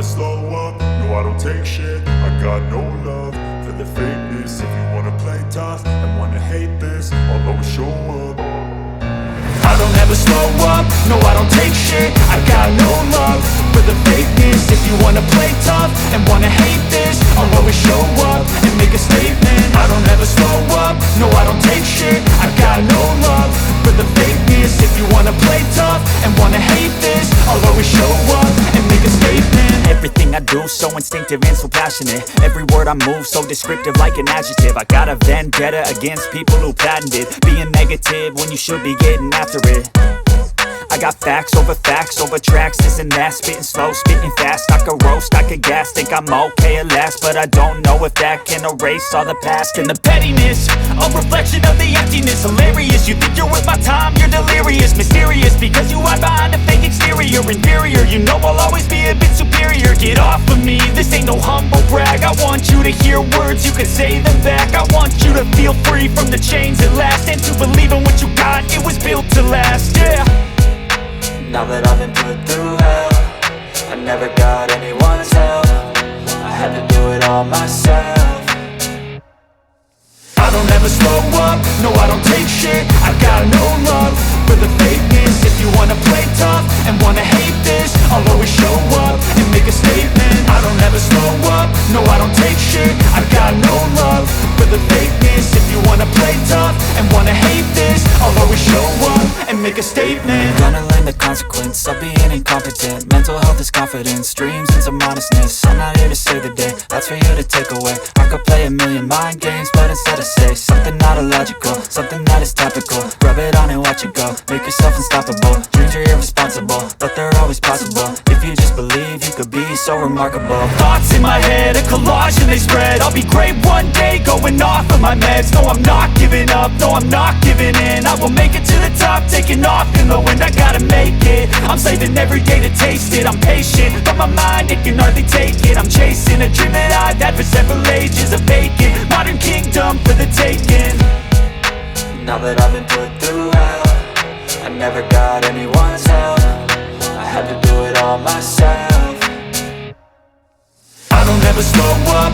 slow up, no I don't take shit. I got no love for the fakeness. If you wanna play tough and wanna hate this, I'll always show up. I don't ever slow up, no I don't take shit. I got no love for the fakeness. If you wanna play tough and wanna hate this, I'll always show up and make a statement. I don't ever slow up, no I don't take shit. I got no love for the fakeness. If you wanna play tough and wanna hate this, I'll always show up and make a statement. Everything I do so instinctive and so passionate. Every word I move so descriptive like an adjective. I got a vendetta against people who patented being negative when you should be getting after it. I got facts over tracks, this and that. Spitting slow, spitting fast, I could roast, I could gas. Think I'm okay at last, but I don't know if that can erase all the past. And the pettiness, a reflection of the emptiness. Hilarious, you think you're worth my time, you're delirious. Mysterious, because you hide behind a fake exterior. Inferior, you know I'll always be a bit superior. Get off of me, this ain't no humble brag. I want you to hear words, you can say them back. I want you to feel free from the chains at last, and to believe in what you got, it was built to last, yeah. Now that I've been put through hell, I never got anyone's help. I had to do it all myself. I don't ever slow up, no I don't take shit. I got no love for the fakeness. If you wanna play tough and wanna hate this, I'll always show up and make a statement. I don't ever slow up, no I don't take shit. I got no love for the fakeness. If you wanna play tough and wanna hate this, I'll always show up and make a statement. Gonna learn the consequence of being incompetent. Mental health is confidence, dreams and some honestness. I'm not here to save the day, that's for you to take away. I could play a million mind games, but instead I say something not illogical, something that is topical. Rub it on and watch it go, make yourself unstoppable. Dreams are irresponsible, but they're always possible. If you just believe, you could be so remarkable. Thoughts in my head, a collage and they spread. I'll be great one day, going off of my meds. No, I'm not giving up, no, I'm not giving in. I will make it to the top, taking off in the wind. I gotta make it, I'm saving every day to taste it. I'm patient, but my mind, it can hardly take it. I'm chasing a dream that I've had for several ages. A vacant, modern kingdom for the taking. Now that I've been put through hell, I never got anyone's help. I had to do it all myself. I don't ever slow up,